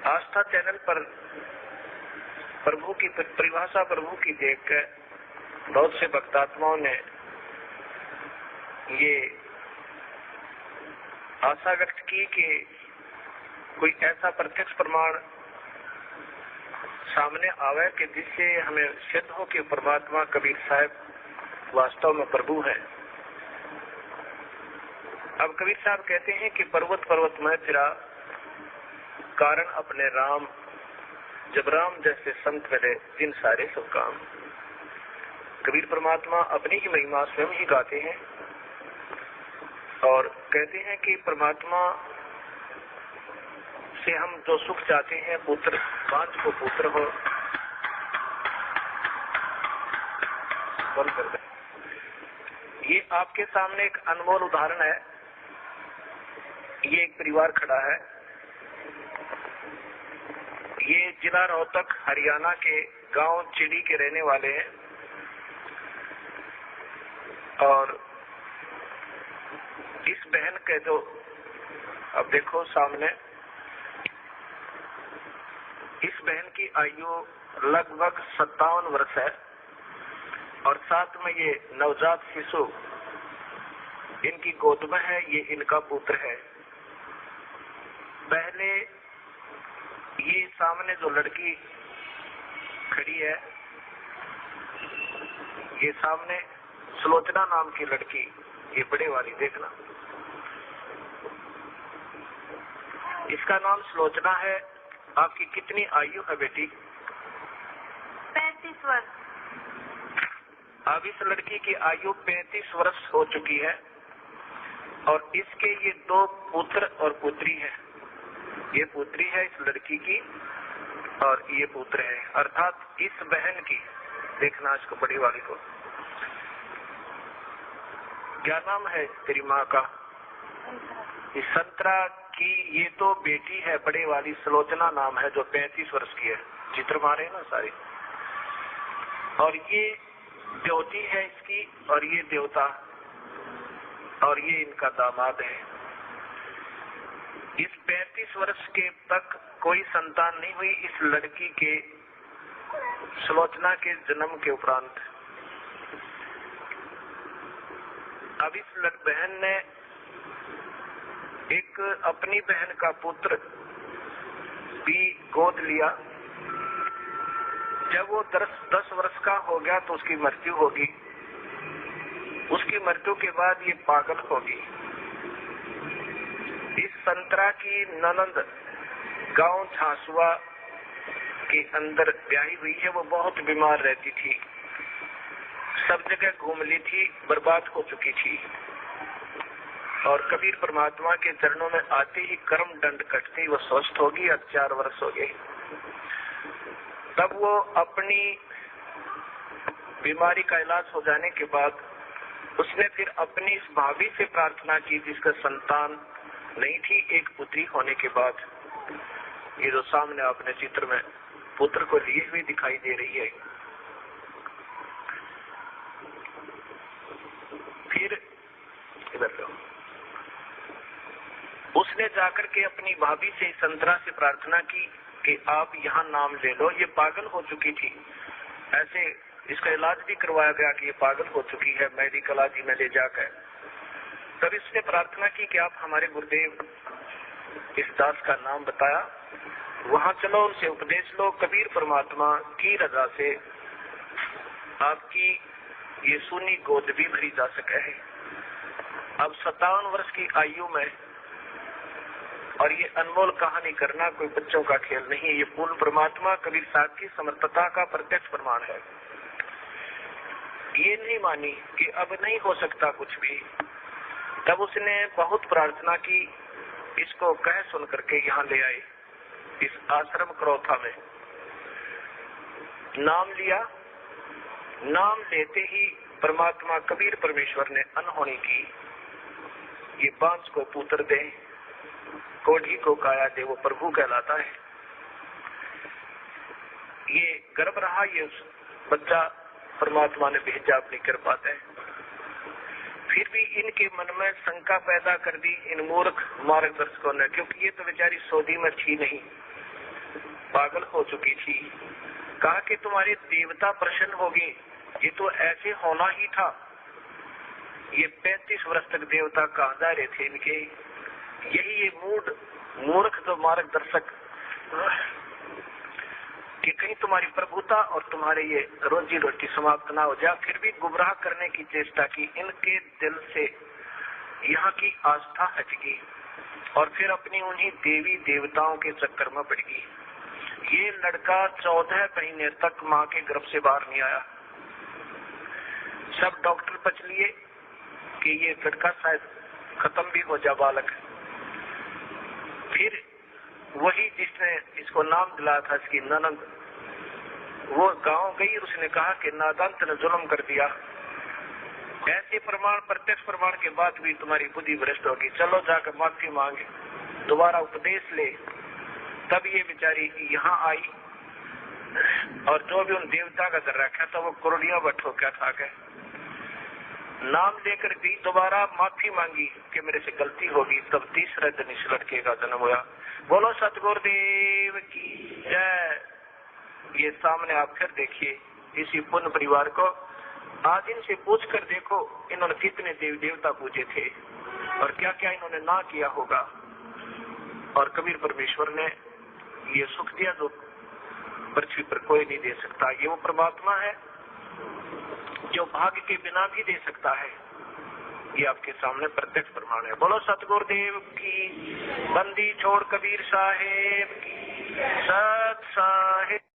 आस्था channel पर प्रभु की परिभाषा प्रभु की देखकर बहुत से भक्तात्माओं ने ये आशा व्यक्त की कि कोई ऐसा प्रत्यक्ष प्रमाण सामने आवे कि जिससे हमें सिद्ध हो कि परमात्मा कबीर साहब वास्तव में प्रभु है। अब कबीर साहब कहते हैं कि पर्वत पर्वत में फिरा कारण अपने राम, जब राम जैसे संत मिले जिन सारे सब काम। कबीर परमात्मा अपनी ही महिमा स्वयं ही गाते हैं और कहते हैं कि परमात्मा से हम जो सुख चाहते हैं, पुत्र पांच को पुत्र हो, बंद कर दे। ये आपके सामने एक अनमोल उदाहरण है। ये एक परिवार खड़ा है। ये जिला रोहतक हरियाणा के गांव चिड़ी के रहने वाले हैं और इस बहन के जो अब देखो सामने, इस बहन की आयु लगभग 57 वर्ष है और साथ में ये नवजात शिशु इनकी गोद में है। ये इनका पुत्र है। पहले ये सामने जो लड़की खड़ी है, ये सामने सुलोचना नाम की लड़की, ये बड़े वाली देखना, इसका नाम सुलोचना है। आपकी कितनी आयु है बेटी? 35 वर्ष। अब इस लड़की की आयु 35 वर्ष हो चुकी है और इसके ये 2 पुत्र और पुत्री है। ये पुत्री है इस लड़की की और ये पुत्र है, अर्थात इस बहन की। देखना इसको बड़ी वाली को, क्या नाम है तेरी माँ का? इस संतरा की ये तो बेटी है, बड़े वाली सुलोचना नाम है, जो 35 वर्ष की है। चित्र मारे ना सारी। और ये देवती है इसकी और ये देवता और ये इनका दामाद है। इस 35 वर्ष के तक कोई संतान नहीं हुई इस लड़की के, सुलोचना के जन्म के उपरांत। अब इस बहन ने एक अपनी बहन का पुत्र भी गोद लिया। जब वो 10 वर्ष का हो गया तो उसकी मृत्यु होगी। उसकी मृत्यु के बाद ये पागल होगी। इस संतरा की ननंद गांव झांसुआ के अंदर ब्याही हुई है। वो बहुत बीमार रहती थी, सब जगह घूम ली थी, बर्बाद हो चुकी थी। और कबीर परमात्मा के चरणों में आते ही कर्म दंड कटते ही वो स्वस्थ होगी। अब 4 वर्ष हो गए। तब वो अपनी बीमारी का इलाज हो जाने के बाद उसने फिर अपनी इस भाभी से प्रार्थना की जिसका संतान नहीं थी, एक पुत्री होने के बाद। ये जो सामने आपने चित्र में पुत्र को लिए हुए दिखाई दे रही है। फिर इधर लो, उसने जाकर के अपनी भाभी से संतरा से प्रार्थना की कि आप यहाँ नाम ले लो। ये पागल हो चुकी थी, ऐसे इसका इलाज भी करवाया गया कि ये पागल हो चुकी है, मेडिकल आदि में ले जाकर। तब इसने प्रार्थना की कि आप हमारे गुरुदेव इस दास का नाम बताया, वहां चलो उनसे उपदेश लो। कबीर परमात्मा की रजा से आपकी ये सुनी गोद भी भरी जा सके है। अब 57 वर्ष की आयु में, और ये अनमोल कहानी करना कोई बच्चों का खेल नहीं है। ये पूर्ण परमात्मा कबीर साहब की समर्थता का प्रत्यक्ष प्रमाण है। ये नहीं मानी कि अब नहीं हो सकता कुछ भी। तब उसने बहुत प्रार्थना की, इसको कह सुन करके यहाँ ले आए इस आश्रम क्रोथा में। नाम लिया। नाम लेते ही परमात्मा कबीर परमेश्वर ने अनहोनी की। ये बांस को पुत्र दे, कोढ़ी को काया दे, वो प्रभु कहलाता है। ये गर्भ रहा, ये बच्चा परमात्मा ने भेजा अपनी कृपा से। फिर भी इनके मन में शंका पैदा कर दी इन मूर्ख मार्गदर्शकों ने, क्योंकि ये तो बेचारी सऊदी में थी नहीं, पागल हो चुकी थी। कहा कि तुम्हारे देवता प्रसन्न हो गए, ये तो ऐसे होना ही था। ये 35 वर्ष तक देवता कहाँ जा रहे थे इनके, यही ये मूर्ख तो मार्गदर्शक कि कहीं तुम्हारी प्रभुता और तुम्हारे ये रोजी रोटी समाप्त ना हो जाए, फिर भी गुमराह करने की चेष्टा की। इनके दिल से यहाँ की आस्था हट गई और फिर अपनी उन्हीं देवी देवताओं के चक्कर में पड़ गई। ये लड़का 14 महीने तक माँ के गर्भ से बाहर नहीं आया। सब डॉक्टर बच लिए कि ये लड़का शायद खत्म भी हो जा बालक। फिर वही जिसने इसको नाम दिलाया था, इसकी ननद, वो गांव गई, उसने कहा कि नादान ने जुल्म कर दिया। ऐसे प्रमाण, प्रत्यक्ष प्रमाण के बाद भी तुम्हारी बुद्धि भ्रष्ट होगी, चलो जाकर माफी मांगे, दोबारा उपदेश ले। तब ये बेचारी यहाँ आई और जो भी उन देवता का कर रखा था वो कुरड़िया बट हो क्या था गए, नाम लेकर भी दोबारा माफी मांगी कि मेरे से गलती होगी। तब तीसरे दिन इस लड़के का जन्म हुआ। बोलो सतगुरुदेव की जय। ये सामने आप फिर देखिए इसी पुण्य परिवार को। आज इनसे पूछ कर देखो इन्होंने कितने देवी देवता पूजे थे और क्या क्या इन्होंने ना किया होगा। और कबीर परमेश्वर ने ये सुख दिया जो पृथ्वी पर कोई नहीं दे सकता। ये वो परमात्मा है जो भाग्य के बिना भी दे सकता है। ये आपके सामने प्रत्यक्ष प्रमाण है। बोलो सतगुरुदेव की। बंदी छोड़ कबीर साहेब की। सत साहेब।